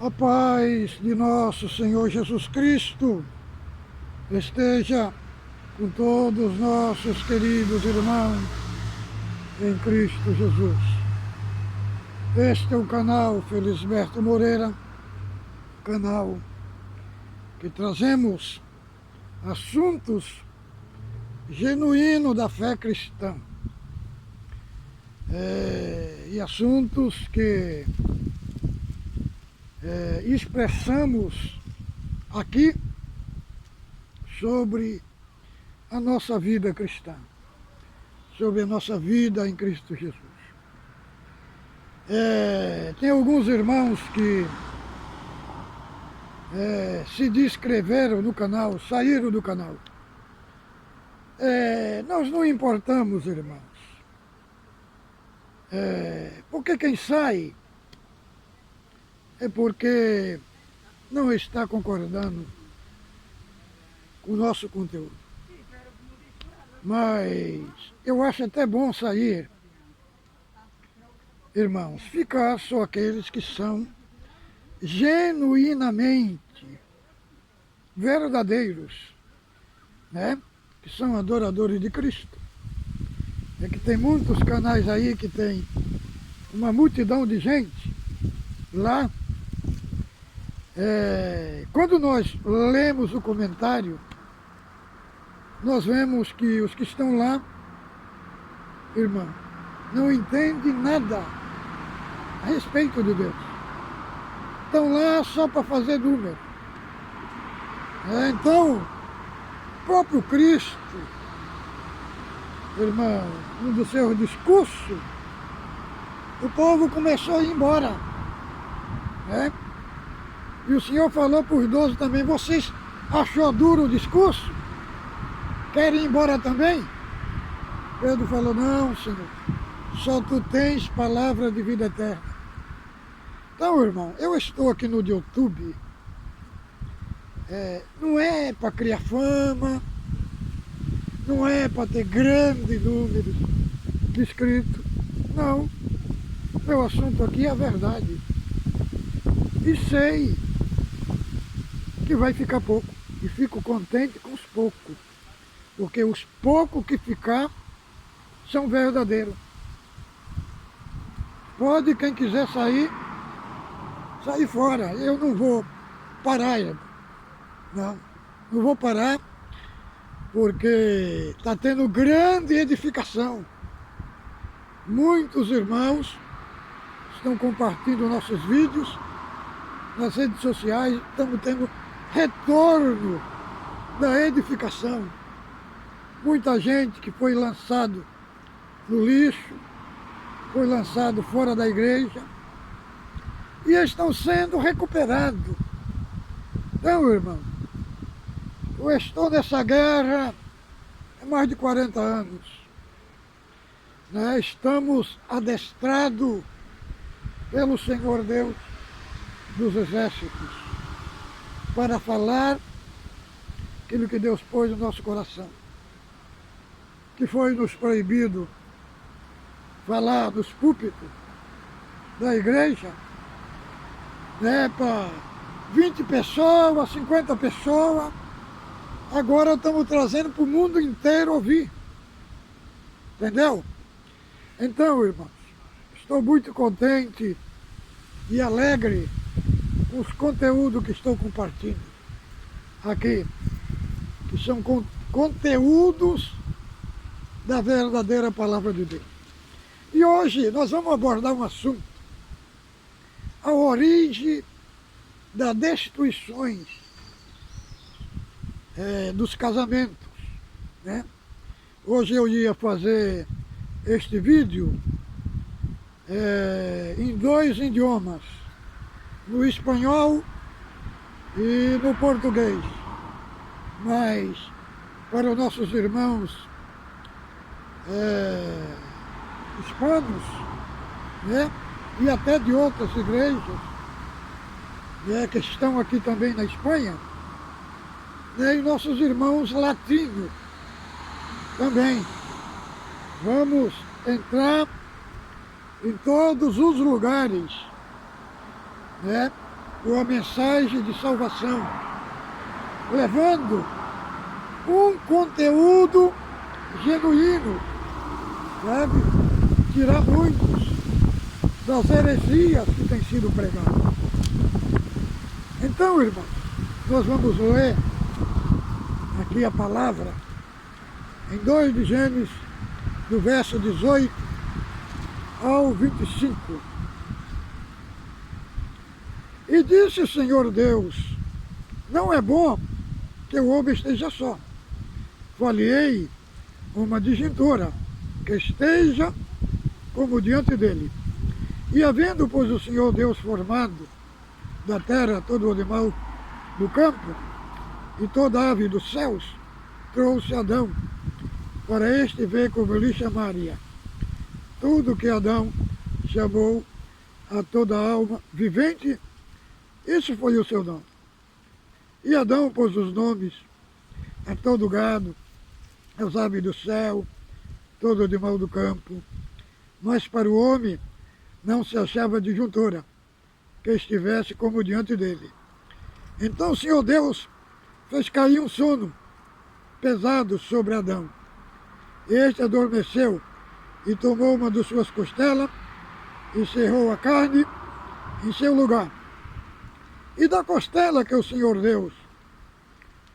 A paz de nosso Senhor Jesus Cristo esteja com todos nossos queridos irmãos em Cristo Jesus. Este é o canal Felisberto Moreira, canal que trazemos assuntos genuínos da fé cristã e assuntos que expressamos aqui sobre a nossa vida cristã, sobre a nossa vida em Cristo Jesus. Tem alguns irmãos que se inscreveram no canal, saíram do canal. Nós não importamos, irmãos, porque quem sai é porque não está concordando com o nosso conteúdo. Mas eu acho até bom sair, irmãos, ficar só aqueles que são genuinamente verdadeiros, né? Que são adoradores de Cristo. É que tem muitos canais aí que tem uma multidão de gente lá. Quando nós lemos o comentário, nós vemos que os que estão lá, irmão, não entendem nada a respeito de Deus. Estão lá só para fazer número. Então, o próprio Cristo, irmão, no do seu discurso, o povo começou a ir embora. E o Senhor falou para os 12 também: vocês achou duro o discurso? Querem ir embora também? Pedro falou: não, Senhor, só tu tens palavra de vida eterna. Então, irmão, eu estou aqui no YouTube, não é para criar fama, não é para ter grande número de inscritos, não. Meu assunto aqui é a verdade. E sei que vai ficar pouco. E fico contente com os poucos. Porque os poucos que ficar são verdadeiros. Pode quem quiser sair fora. Eu não vou parar. Não vou parar, porque está tendo grande edificação. Muitos irmãos estão compartilhando nossos vídeos nas redes sociais, estamos tendo retorno da edificação. Muita gente que foi lançado no lixo, foi lançado fora da igreja, e estão sendo recuperados. Então, irmão, eu estou nessa guerra há mais de 40 anos. Estamos adestrados pelo Senhor Deus dos exércitos para falar aquilo que Deus pôs no nosso coração, que foi nos proibido falar dos púlpitos da igreja, para 20 pessoas, 50 pessoas. Agora estamos trazendo para o mundo inteiro ouvir. Entendeu? Então, irmãos, estou muito contente e alegre com os conteúdos que estou compartilhando aqui, que são conteúdos da verdadeira palavra de Deus. E hoje nós vamos abordar um assunto: a origem das destruições dos casamentos. Hoje eu ia fazer este vídeo em 2 idiomas, no espanhol e no português, mas para os nossos irmãos hispanos, e até de outras igrejas que estão aqui também na Espanha, e nossos irmãos latinos também. Vamos entrar em todos os lugares uma mensagem de salvação, levando um conteúdo genuíno, sabe? Tirar muitos das heresias que têm sido pregadas. Então, irmãos, nós vamos ler aqui a palavra em 2 de Gênesis, do verso 18 ao 25. E disse o Senhor Deus: não é bom que o homem esteja só. Far-lhe-ei uma disjuntora que esteja como diante dele. E havendo, pois, o Senhor Deus formado da terra todo o animal do campo e toda ave dos céus, trouxe Adão para este ver como lhe chamaria. Tudo que Adão chamou a toda alma vivente, isso foi o seu nome. E Adão pôs os nomes a todo gado, às aves do céu, todo animal do campo. Mas para o homem não se achava disjuntora que estivesse como diante dele. Então o Senhor Deus fez cair um sono pesado sobre Adão. Este adormeceu e tomou uma de suas costelas e cerrou a carne em seu lugar. E da costela que o Senhor Deus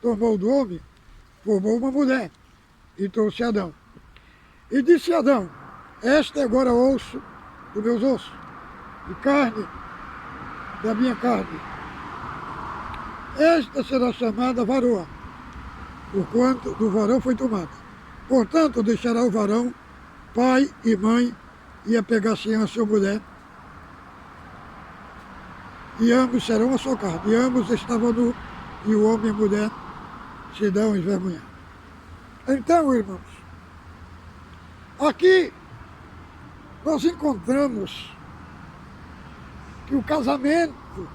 tomou do homem, formou uma mulher e trouxe Adão. E disse Adão: este é agora osso dos meus ossos e carne da minha carne. Esta será chamada varoa, porquanto do varão foi tomada. Portanto, deixará o varão pai e mãe e apegar-se a sua mulher, e ambos serão a sua carne. E ambos estavam nus, e o homem e a mulher se dão envergonhados. Então, irmãos, aqui nós encontramos que o casamento,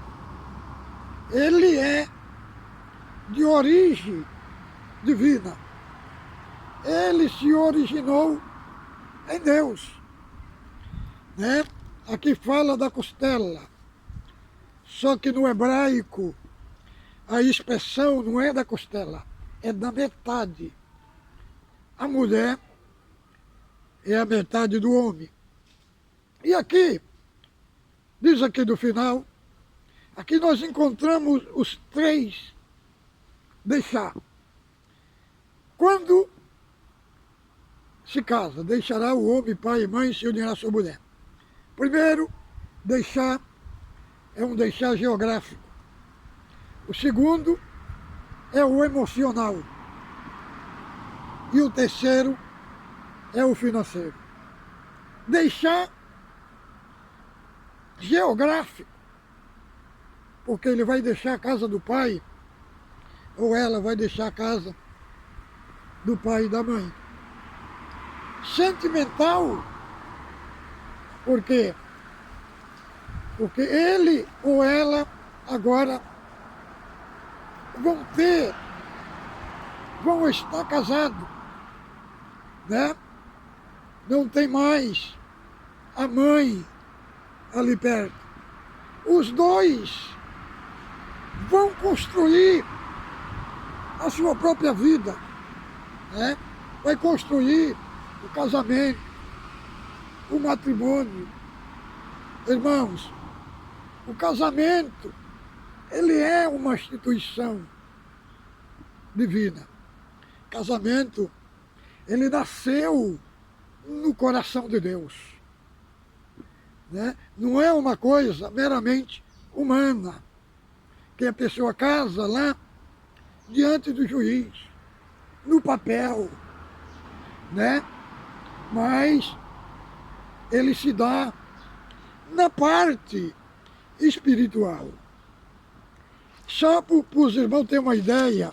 ele é de origem divina. Ele se originou em Deus, né? Aqui fala da costela, só que no hebraico a expressão não é da costela, é da metade. A mulher é a metade do homem. E aqui, diz aqui do final, aqui nós encontramos os 3 deixar. Quando se casa, deixará o homem pai e mãe e se unirá à sua mulher. Primeiro, deixar é um deixar geográfico. O segundo é o emocional. E o terceiro é o financeiro. Deixar geográfico, porque ele vai deixar a casa do pai, ou ela vai deixar a casa do pai e da mãe. Sentimental, por quê? Porque ele ou ela agora vão estar casados, né? Não tem mais a mãe ali perto. Os dois vão construir a sua própria vida, né? Vai construir o casamento, o matrimônio. Irmãos, o casamento, ele é uma instituição divina. Casamento, ele nasceu no coração de Deus, né? Não é uma coisa meramente humana, que a pessoa casa lá diante do juiz, no papel, né? Mas ele se dá na parte espiritual. Só para os irmãos terem uma ideia,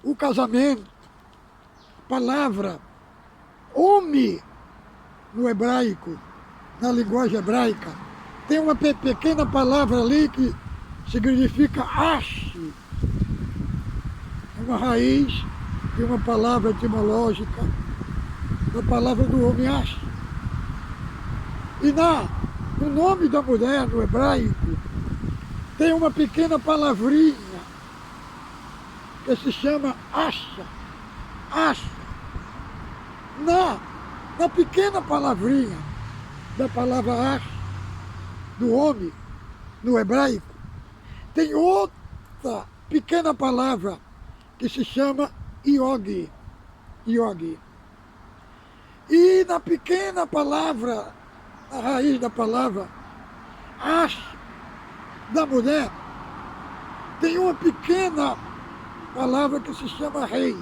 o casamento, a palavra homem no hebraico, na linguagem hebraica, tem uma pequena palavra ali que significa ache. É uma raiz de uma palavra etimológica, da palavra do homem ache. E na no nome da mulher, no hebraico, tem uma pequena palavrinha que se chama Asha. Asha. Na pequena palavrinha da palavra Asha, do homem, no hebraico, tem outra pequena palavra que se chama Yogi. Yogi. E na pequena palavra, na raiz da palavra Asha, da mulher, tem uma pequena palavra que se chama rei.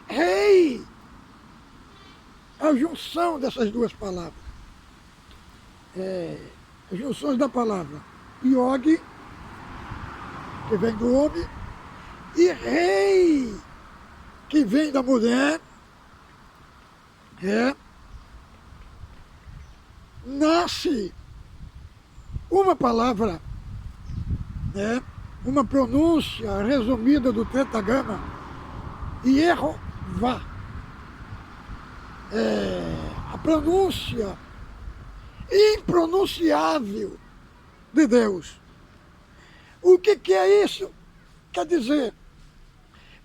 Rei é a junção dessas duas palavras. As junções da palavra Yogi, que vem do homem, e rei, que vem da mulher, nasce uma palavra, uma pronúncia resumida do Tetragama, Yehová. A pronúncia impronunciável de Deus. O que é isso? Quer dizer,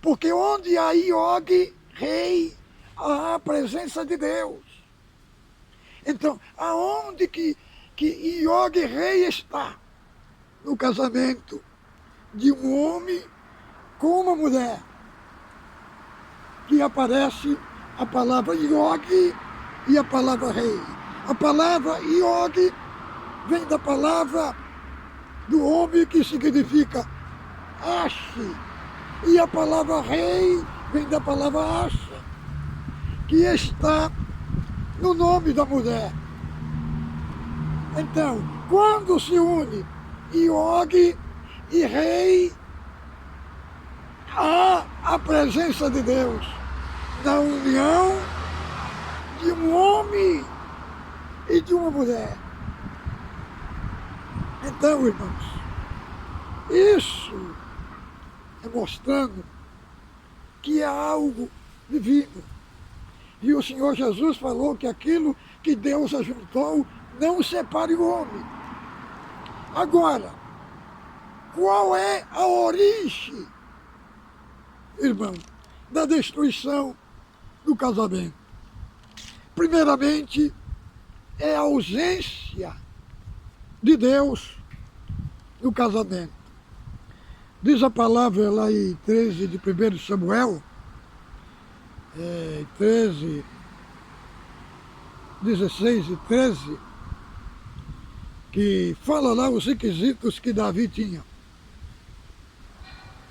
porque onde há Yogi, rei, há a presença de Deus. Então, aonde que Yogi, rei, está? No casamento de um homem com uma mulher, que aparece a palavra Yogi e a palavra rei. A palavra Yogi vem da palavra do homem, que significa Ashi, e a palavra rei vem da palavra Asha, que está no nome da mulher. Então, quando se une Yogi e rei, há a presença de Deus na união de um homem e de uma mulher. Então, irmãos, isso é mostrando que é algo divino. E o Senhor Jesus falou que aquilo que Deus ajuntou, não separe o homem. Agora, qual é a origem, irmão, da destruição do casamento? Primeiramente, é a ausência de Deus no casamento. Diz a palavra lá em 13 de 1 Samuel, 13, 16 e 13, que fala lá os requisitos que Davi tinha.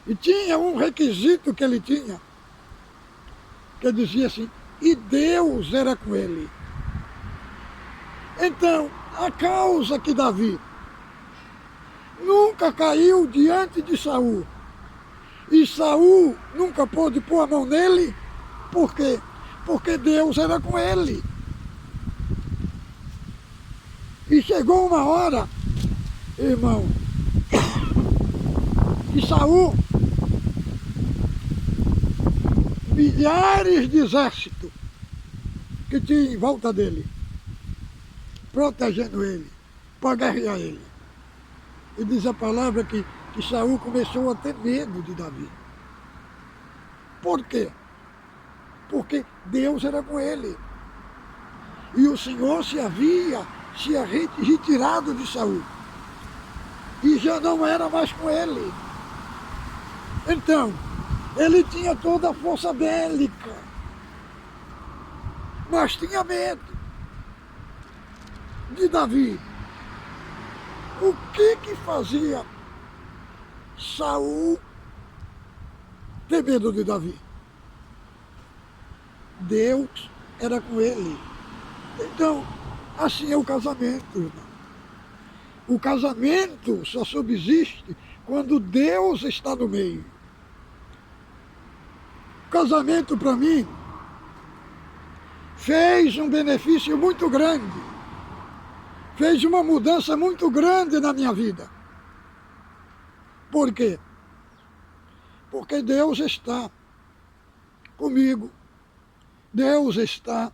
E tinha um requisito que ele tinha, que dizia assim, e Deus era com ele. Então, a causa que Davi nunca caiu diante de Saul, e Saul nunca pôde pôr a mão nele, por quê? Porque Deus era com ele. E chegou uma hora, irmão, que Saul, milhares de exércitos que tinha em volta dele, protegendo ele, para guerrear ele. E diz a palavra que Saul começou a ter medo de Davi. Por quê? Porque Deus era com ele. E o Senhor se havia retirado de Saul. E já não era mais com ele. Então, ele tinha toda a força bélica, mas tinha medo de Davi. O que fazia Saul ter medo de Davi? Deus era com ele. Então, assim é o casamento, irmão. O casamento só subsiste quando Deus está no meio. O casamento, para mim, fez um benefício muito grande. Fez uma mudança muito grande na minha vida. Por quê? Porque Deus está comigo. Deus está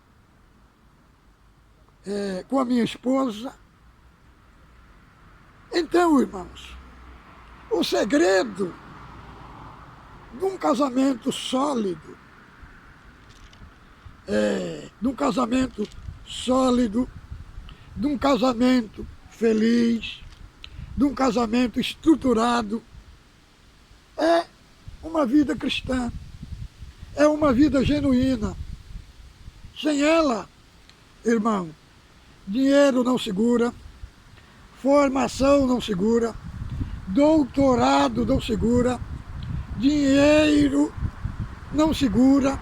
com a minha esposa. Então, irmãos, o segredo de um casamento sólido, de um casamento sólido, de um casamento feliz, de um casamento estruturado, é uma vida cristã, é uma vida genuína. Sem ela, irmão, dinheiro não segura, formação não segura, doutorado não segura, dinheiro não segura.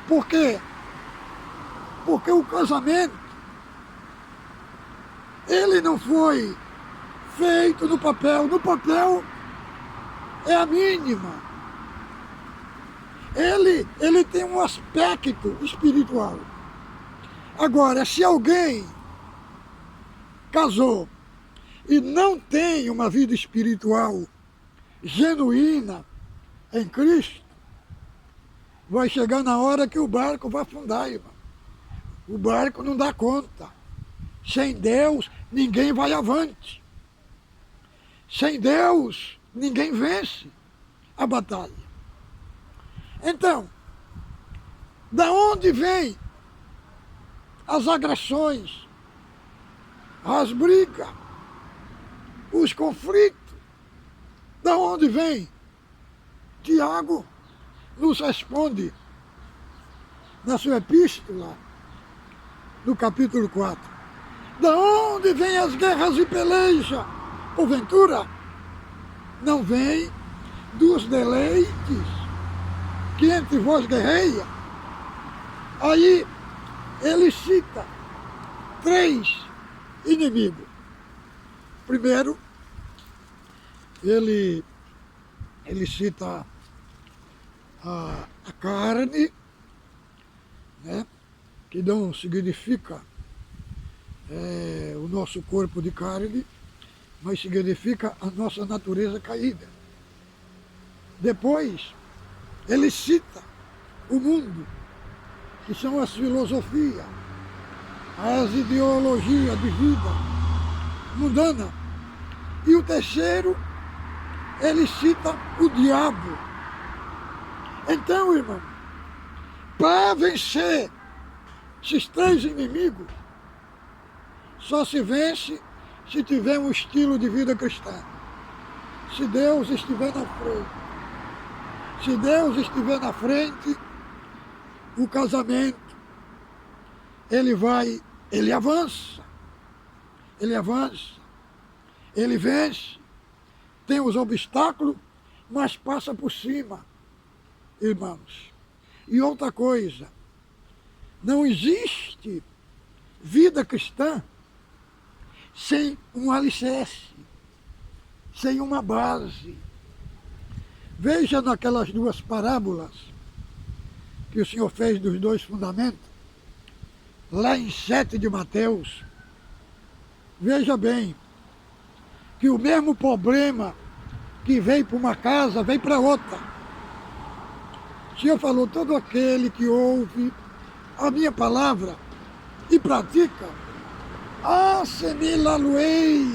Por quê? Porque o casamento, ele não foi feito no papel. No papel é a mínima. Ele tem um aspecto espiritual. Agora, se alguém casou e não tem uma vida espiritual genuína em Cristo, vai chegar na hora que o barco vai afundar, irmão. O barco não dá conta. Sem Deus, ninguém vai avante. Sem Deus, ninguém vence a batalha. Então, da onde vem as agressões, as brigas, os conflitos? Da onde vem? Tiago nos responde na sua epístola, no capítulo 4. Da onde vêm as guerras e pelejas? Porventura, não vem dos deleites que entre vós guerreia? Aí ele cita 3 inimigos. Primeiro, ele cita a carne, né, que não significa o nosso corpo de carne, mas significa a nossa natureza caída. Depois, ele cita o mundo, que são as filosofias, as ideologias de vida mundana. E o terceiro, ele cita o diabo. Então, irmão, para vencer esses 3 inimigos, só se vence se tiver um estilo de vida cristã. Se Deus estiver na frente. Se Deus estiver na frente, o casamento, ele avança, ele vence, tem os obstáculos, mas passa por cima, irmãos. E outra coisa, não existe vida cristã sem um alicerce, sem uma base. Veja naquelas 2 parábolas que o Senhor fez dos 2 fundamentos, lá em 7 de Mateus. Veja bem, que o mesmo problema que veio para uma casa, veio para outra. O Senhor falou, todo aquele que ouve a minha palavra e pratica, assemelhá-lo-ei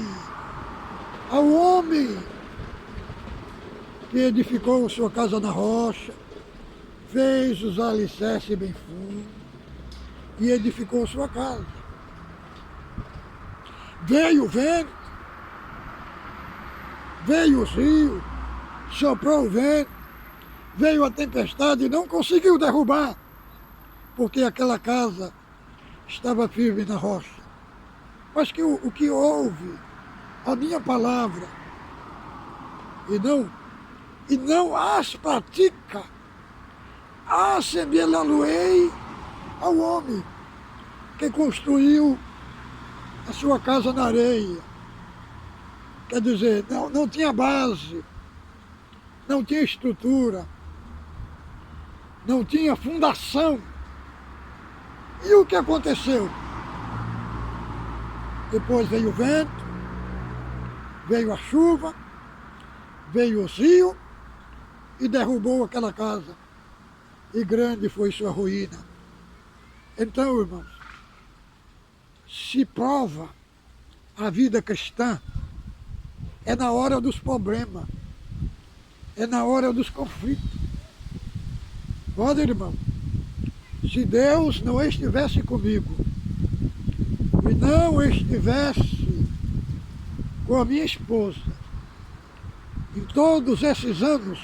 ao homem que edificou sua casa na rocha, fez os alicerces bem fundos e edificou sua casa. Veio o vento, veio os rios, soprou o vento, veio a tempestade e não conseguiu derrubar, porque aquela casa estava firme na rocha. Mas que o que ouve a minha palavra e não as pratica, assemelhá-lo-ei ao homem que construiu a sua casa na areia. Quer dizer, não tinha base, não tinha estrutura, não tinha fundação. E o que aconteceu? Depois veio o vento, veio a chuva, veio o rio e derrubou aquela casa. E grande foi sua ruína. Então, irmãos, se prova a vida cristã é na hora dos problemas, é na hora dos conflitos. Olha, irmão, se Deus não estivesse comigo e não estivesse com a minha esposa em todos esses anos,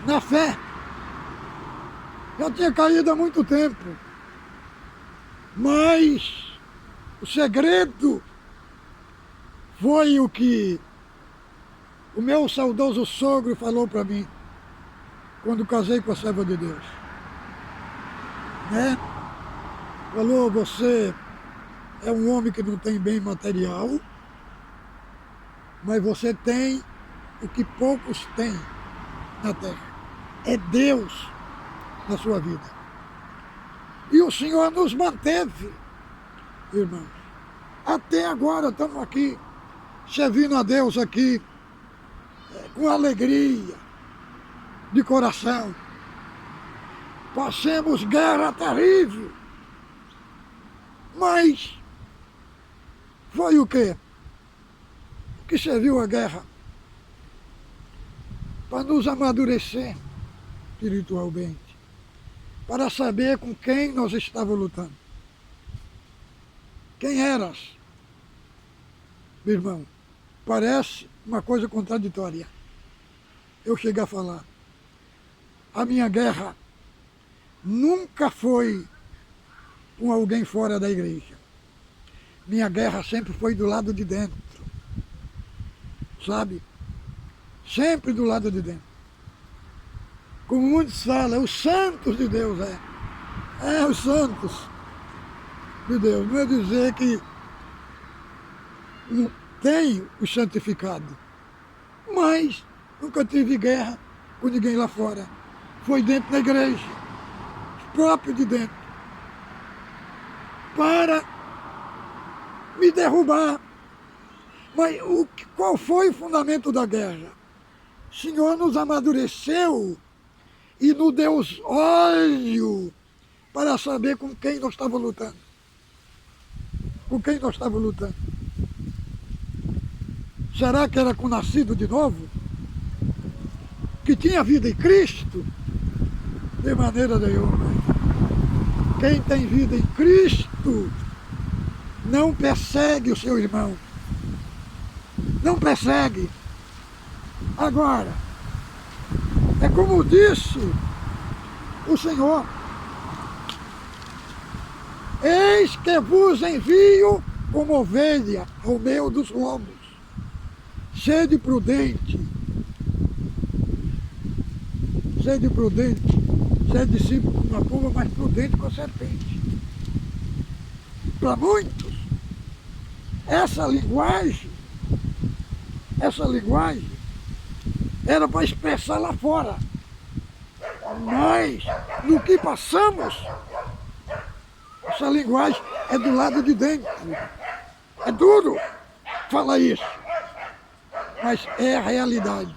na fé, já tinha caído há muito tempo. Mas o segredo foi o que o meu saudoso sogro falou para mim quando casei com a serva de Deus. Né? Falou, você é um homem que não tem bem material, mas você tem o que poucos têm na terra. É Deus na sua vida. E o Senhor nos manteve, irmãos. Até agora estamos aqui, servindo a Deus aqui, com alegria de coração. Passemos guerra terrível. Mas foi o quê? O que serviu a guerra? Para nos amadurecer espiritualmente. Para saber com quem nós estávamos lutando. Quem eras? Meu irmão, parece uma coisa contraditória. Eu cheguei a falar. A minha guerra nunca foi com alguém fora da igreja. Minha guerra sempre foi do lado de dentro. Sabe? Sempre do lado de dentro. Como muitos falam, os santos de Deus os santos de Deus. Não é dizer que não tem o santificado. Mas nunca tive guerra com ninguém lá fora. Foi dentro da igreja, próprio de dentro, para me derrubar. Mas qual foi o fundamento da guerra? O Senhor nos amadureceu e nos deu os olhos para saber com quem nós estávamos lutando. Com quem nós estávamos lutando. Será que era com o nascido de novo? Que tinha vida em Cristo? De maneira nenhuma. Quem tem vida em Cristo não persegue o seu irmão. Não persegue. Agora, é como disse o Senhor: eis que vos envio como ovelha ao meio dos lobos. Sede prudente, sede discípulo com uma pomba, mas prudente com a serpente. Para muitos, essa linguagem era para expressar lá fora. Mas, no que passamos, essa linguagem é do lado de dentro. É duro falar isso, mas é a realidade.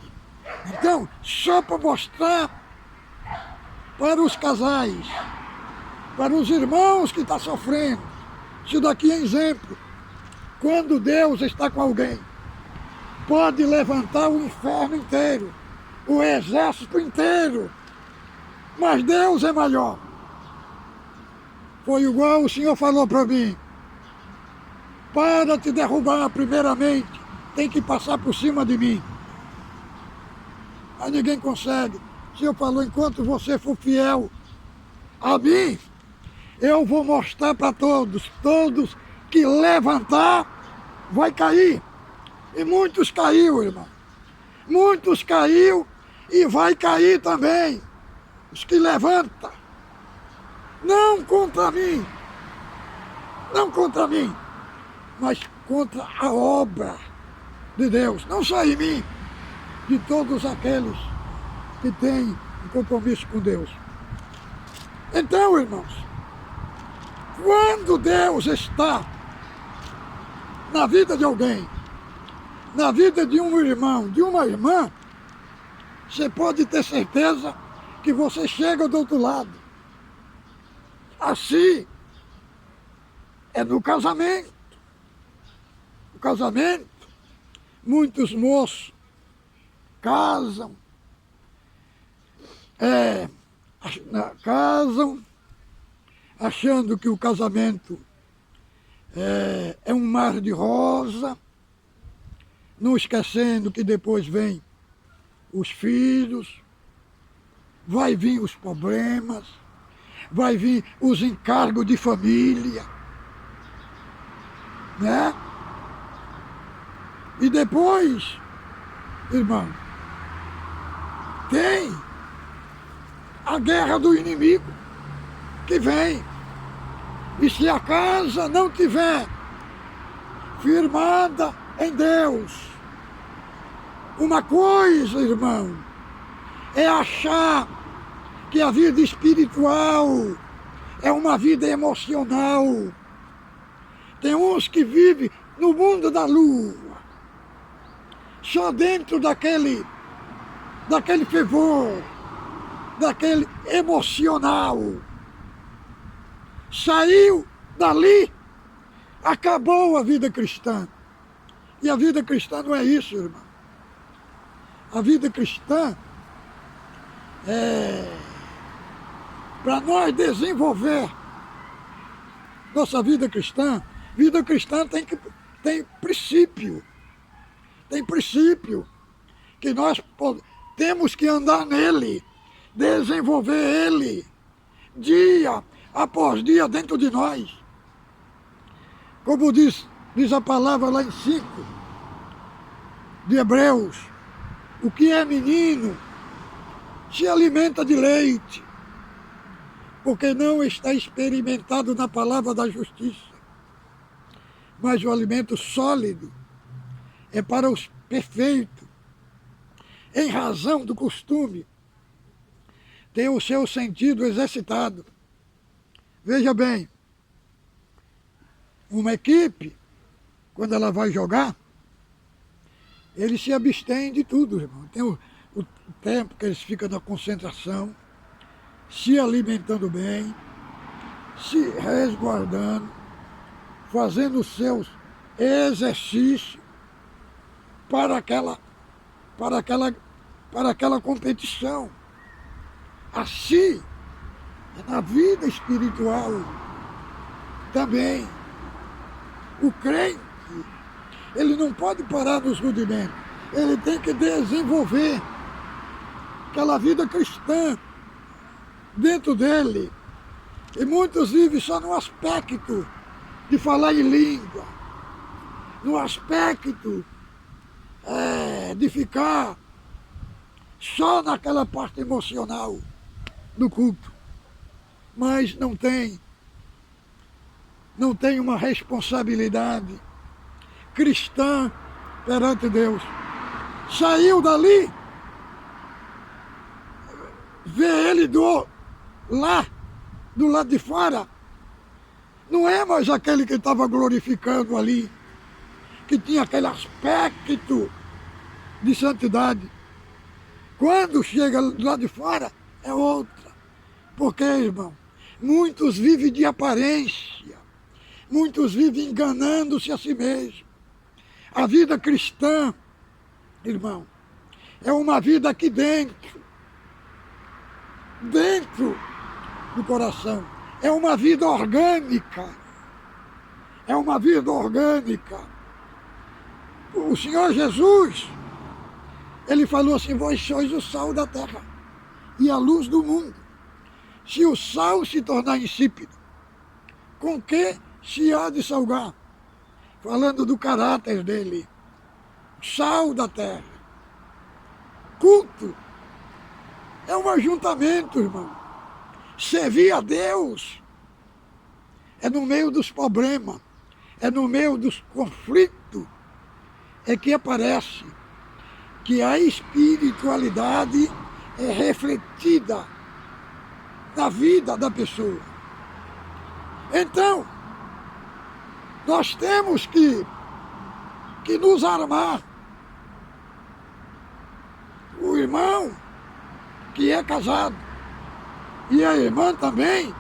Então, só para mostrar para os casais, para os irmãos que estão sofrendo, isso daqui é exemplo. Quando Deus está com alguém, pode levantar o inferno inteiro, o exército inteiro, mas Deus é maior. Foi igual o Senhor falou para mim: para te derrubar primeiramente, tem que passar por cima de mim. Aí ninguém consegue. O Senhor falou: enquanto você for fiel a mim, eu vou mostrar para todos que levantar vai cair. E muitos caiu, irmão. Muitos caiu e vai cair também. Os que levantam. Não contra mim. Não contra mim. Mas contra a obra de Deus. Não só em mim. De todos aqueles que têm um compromisso com Deus. Então, irmãos, quando Deus está na vida de alguém, na vida de um irmão, de uma irmã, você pode ter certeza que você chega do outro lado. Assim é no casamento. No casamento, muitos moços casam, casam achando que o casamento é um mar de rosa, não esquecendo que depois vem os filhos, vai vir os problemas, vai vir os encargos de família, né? E depois, irmão, tem a guerra do inimigo que vem. E se a casa não tiver firmada em Deus, uma coisa, irmão, é achar que a vida espiritual é uma vida emocional. Tem uns que vivem no mundo da lua, só dentro daquele fervor, daquele emocional. Saiu dali, acabou a vida cristã. E a vida cristã não é isso, irmão. A vida cristã é para nós desenvolver nossa vida cristã tem princípio. Tem princípio que nós temos que andar nele, desenvolver ele, dia após dia dentro de nós. Como diz a palavra lá em 5 de Hebreus, o que é menino se alimenta de leite, porque não está experimentado na palavra da justiça. Mas o alimento sólido é para os perfeitos, em razão do costume, tem o seu sentido exercitado. Veja bem, uma equipe, quando ela vai jogar, eles se abstêm de tudo, irmão. Tem o tempo que eles ficam na concentração, se alimentando bem, se resguardando, fazendo os seus exercícios para aquela competição. Assim, na vida espiritual também, o crente, ele não pode parar nos rudimentos, ele tem que desenvolver aquela vida cristã dentro dele. E muitos vivem só no aspecto de falar em língua, no aspecto de ficar só naquela parte emocional do culto, mas não tem uma responsabilidade cristã perante Deus. Saiu dali, vê ele do lado de fora, não é mais aquele que estava glorificando ali, que tinha aquele aspecto de santidade. Quando chega lá de fora, é outra. Porque, irmão, muitos vivem de aparência, muitos vivem enganando-se a si mesmos. A vida cristã, irmão, é uma vida aqui dentro do coração. É uma vida orgânica. É uma vida orgânica. O Senhor Jesus, ele falou assim: vós sois o sal da terra e a luz do mundo. Se o sal se tornar insípido, com que se há de salgar? Falando do caráter dele. Sal da terra. Culto é um ajuntamento, irmão. Servir a Deus é no meio dos problemas, é no meio dos conflitos, é que aparece que a espiritualidade é refletida na vida da pessoa. Então, nós temos que nos armar. O irmão que é casado e a irmã também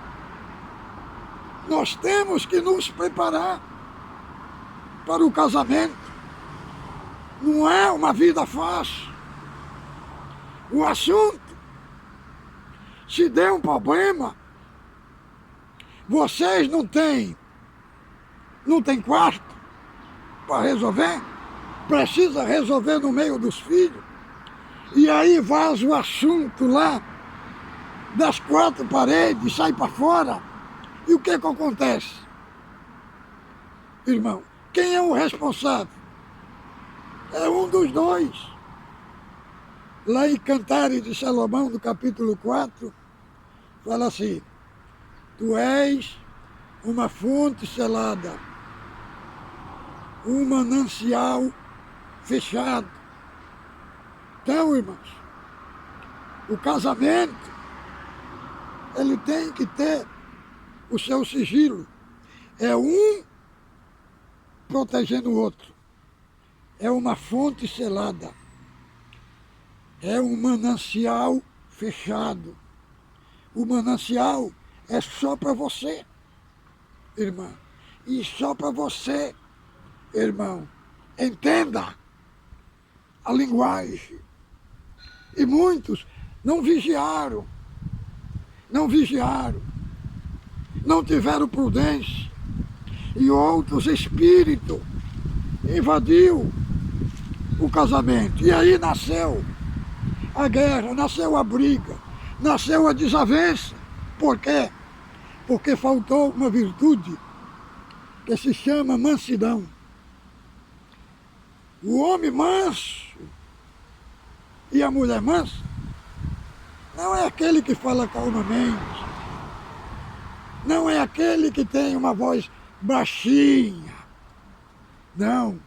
Nós temos que nos preparar para o casamento. Não é uma vida fácil. O assunto, se der um problema, vocês não têm quarto para resolver, precisa resolver no meio dos filhos, e aí vaza o assunto lá das quatro paredes, sai para fora, e o que acontece? Irmão, quem é o responsável? É um dos dois. Lá em Cantares de Salomão, no capítulo 4, fala assim: tu és uma fonte selada, um manancial fechado. Então, irmãos, o casamento, ele tem que ter o seu sigilo. É um protegendo o outro. É uma fonte selada. É um manancial fechado. O manancial é só para você, irmã. E só para você, irmão. Entenda a linguagem. E muitos não vigiaram, não tiveram prudência. E outros espíritos invadiu o casamento. E aí nasceu a guerra, nasceu a briga, nasceu a desavença. Por quê? Porque faltou uma virtude que se chama mansidão. O homem manso e a mulher mansa não é aquele que fala calmamente, não é aquele que tem uma voz baixinha. Não.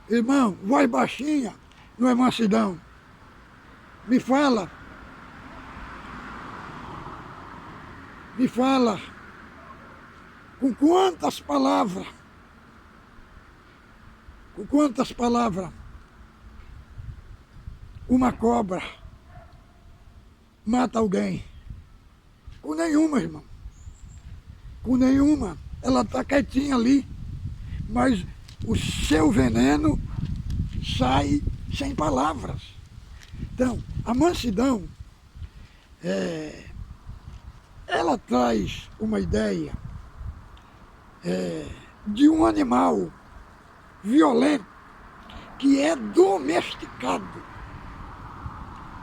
Irmão, voz baixinha não é mansidão. Me fala, com quantas palavras uma cobra mata alguém? Com nenhuma, irmão. Com nenhuma. Ela está quietinha ali, mas o seu veneno sai sem palavras. Então, a mansidão, ela traz uma ideia de um animal violento que é domesticado.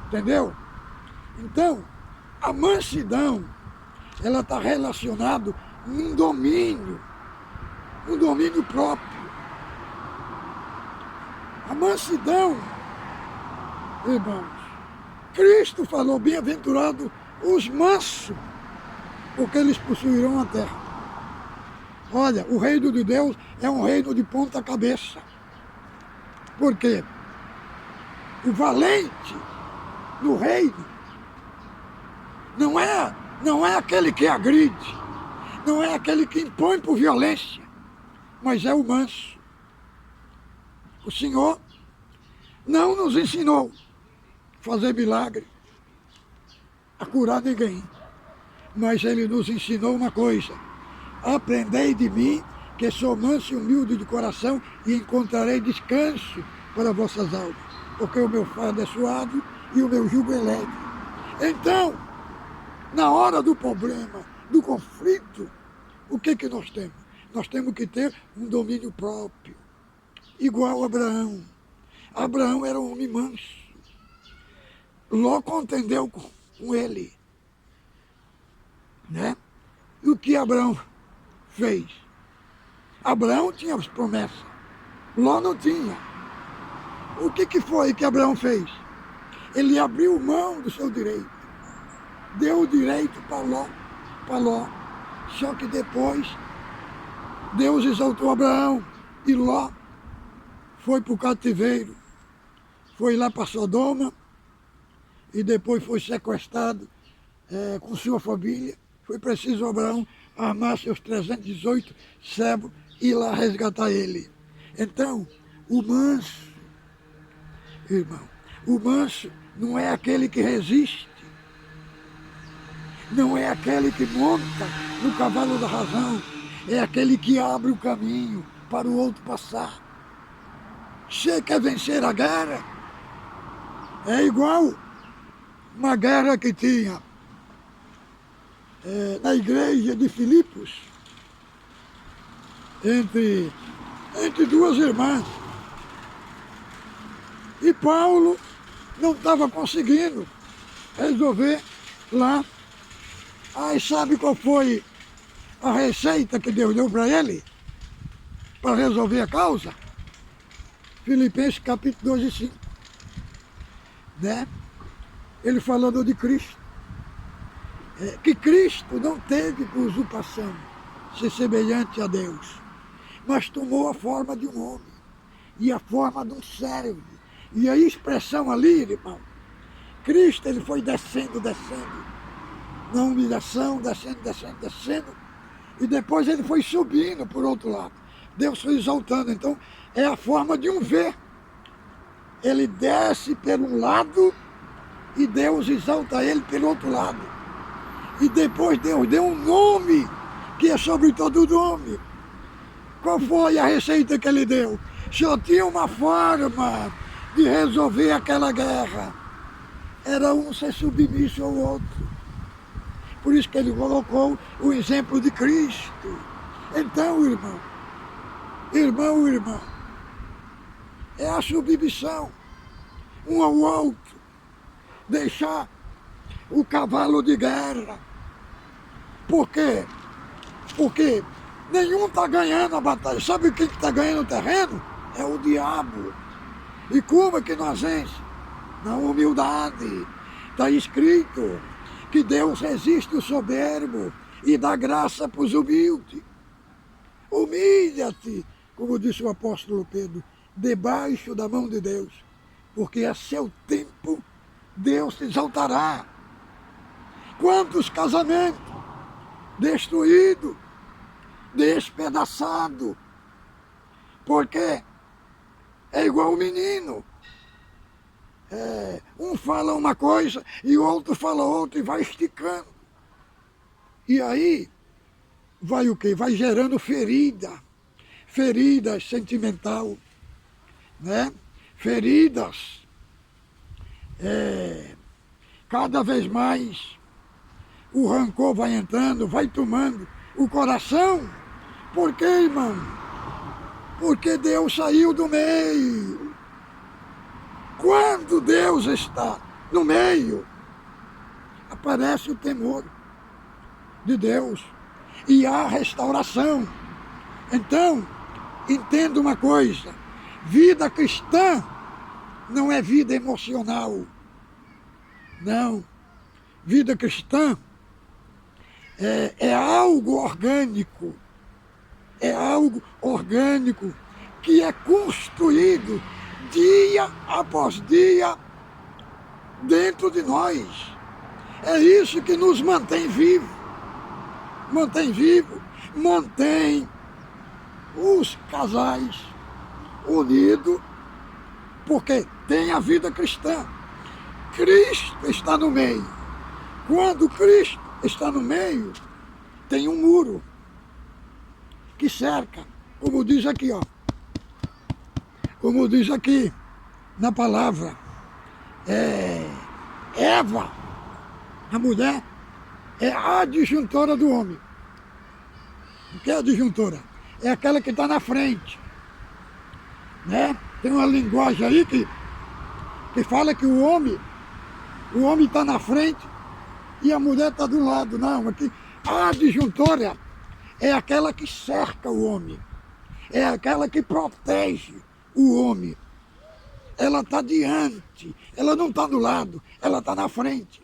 Entendeu? Então, a mansidão, ela está relacionada num domínio próprio. A mansidão, irmãos, Cristo falou: bem-aventurado os mansos, porque eles possuirão a terra. Olha, o reino de Deus é um reino de ponta cabeça. Por quê? O valente no reino não é aquele que agride, não é aquele que impõe por violência, mas é o manso. O Senhor não nos ensinou a fazer milagre, a curar ninguém, mas Ele nos ensinou uma coisa: aprendei de mim, que sou manso e humilde de coração, e encontrarei descanso para vossas almas, porque o meu fardo é suave e o meu jugo é leve. Então, na hora do problema, do conflito, o que nós temos? Nós temos que ter um domínio próprio, igual a Abraão. Abraão era um homem manso. Ló contendeu com ele, né? E o que Abraão fez? Abraão tinha as promessas, Ló não tinha. O que foi que Abraão fez? Ele abriu mão do seu direito, deu o direito para Ló. Só que depois Deus exaltou Abraão e Ló foi para o cativeiro, foi lá para Sodoma e depois foi sequestrado com sua família. Foi preciso Abraão armar seus 318 servos e ir lá resgatar ele. Então, o manso, irmão, o manso não é aquele que resiste, não é aquele que monta no cavalo da razão, é aquele que abre o caminho para o outro passar. Você quer vencer a guerra? É igual uma guerra que tinha na igreja de Filipos, entre duas irmãs. E Paulo não estava conseguindo resolver lá. Aí sabe qual foi a receita que Deus deu para ele? Para resolver a causa? Filipenses capítulo 2 e 5. Né? Ele falando de Cristo. Que Cristo não teve por usurpação ser semelhante a Deus, mas tomou a forma de um homem e a forma de um servo. E a expressão ali, irmão, Cristo ele foi descendo, na humilhação, descendo, e depois ele foi subindo por outro lado. Deus foi exaltando, então é a forma de um V. Ele desce por um lado e Deus exalta ele pelo outro lado. E depois Deus deu um nome que é sobre todo nome. Qual foi a receita que ele deu? Só tinha uma forma de resolver aquela guerra. Era um ser submisso ao outro. Por isso que ele colocou o exemplo de Cristo. Então, irmão, é a submissão um ao outro. Deixar o cavalo de guerra. Por quê? Porque nenhum está ganhando a batalha. Sabe quem está ganhando o terreno? É o diabo. E como é que nós vence? Na humildade. Está escrito que Deus resiste o soberbo e dá graça para os humildes. Humilha-te, como disse o apóstolo Pedro, debaixo da mão de Deus, porque a seu tempo Deus te exaltará. Quantos casamentos destruídos, despedaçados, porque é igual o menino. Um fala uma coisa e o outro fala outra e vai esticando. E aí vai o quê? Vai gerando ferida sentimental, né? Feridas. Cada vez mais o rancor vai entrando, vai tomando o coração. Por quê, irmão? Porque Deus saiu do meio. Quando Deus está no meio, aparece o temor de Deus e há restauração. Então, entenda uma coisa, vida cristã não é vida emocional. Não, vida cristã é algo orgânico. É algo orgânico que é construído dia após dia dentro de nós. É isso que nos mantém vivos. Mantém os casais unidos, porque tem a vida cristã. Cristo está no meio. Quando Cristo está no meio, tem um muro que cerca, como diz aqui, ó. Como diz aqui na palavra, Eva, a mulher, é a adjuntora do homem. O que é a adjuntora? É aquela que está na frente. Né? Tem uma linguagem aí que fala que o homem está na frente e a mulher está do lado. Não, aqui a adjuntora é aquela que cerca o homem. É aquela que protege o homem. Ela está diante, ela não está do lado, ela está na frente.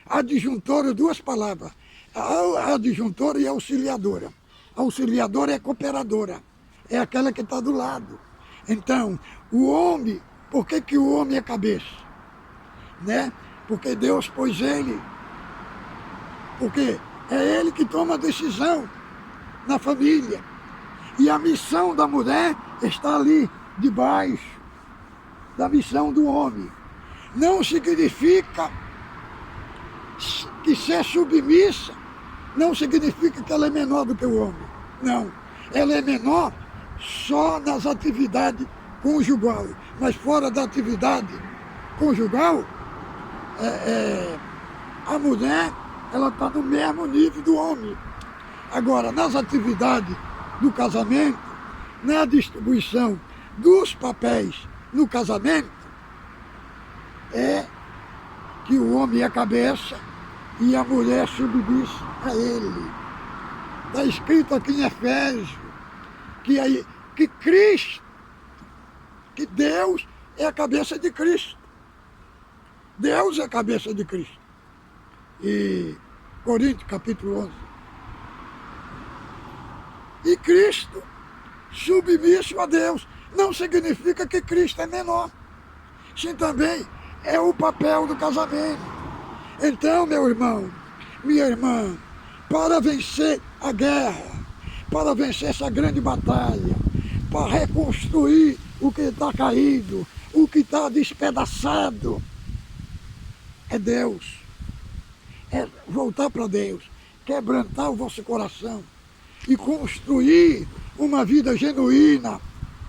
Adjuntora, duas palavras. A adjuntora e a auxiliadora. A auxiliadora é cooperadora, é aquela que está do lado. Então, o homem, por que o homem é cabeça? Né? Porque Deus pôs ele. Porque é ele que toma a decisão na família. E a missão da mulher está ali, debaixo da missão do homem. Não significa que ser submissa não significa que ela é menor do que o homem. Não. Ela é menor só nas atividades conjugal. Mas fora da atividade conjugal, a mulher ela está no mesmo nível do homem. Agora, nas atividades do casamento, na distribuição dos papéis no casamento, é que o homem é a cabeça e a mulher submissa a ele. Está escrito aqui em Efésios que Cristo, que Deus é a cabeça de Cristo. Deus é a cabeça de Cristo. E Coríntios capítulo 11. E Cristo, submisso a Deus, não significa que Cristo é menor. Sim, também é o papel do casamento. Então, meu irmão, minha irmã, para vencer a guerra, para vencer essa grande batalha, para reconstruir o que está caído, o que está despedaçado, é Deus. É voltar para Deus, quebrantar o vosso coração e construir uma vida genuína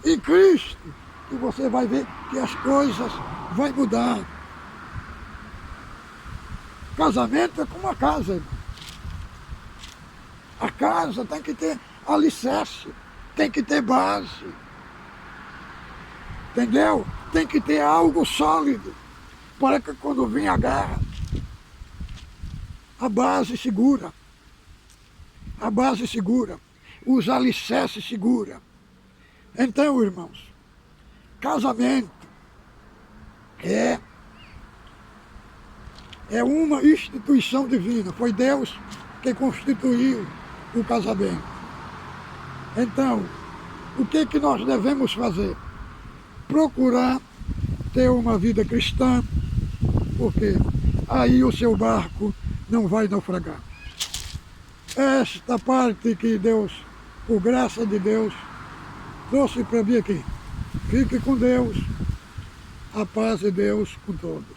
em Cristo, que você vai ver que as coisas vão mudar. Casamento é como uma casa, irmão. A casa tem que ter alicerce, tem que ter base. Entendeu? Tem que ter algo sólido, para que quando vir a guerra, a base segura. A base segura, os alicerces segura. Então, irmãos, casamento é uma instituição divina. Foi Deus que constituiu o casamento. Então, o que nós devemos fazer? Procurar ter uma vida cristã, porque aí o seu barco não vai naufragar. Esta parte que Deus, por graça de Deus, trouxe para mim aqui. Fique com Deus, a paz de Deus com todos.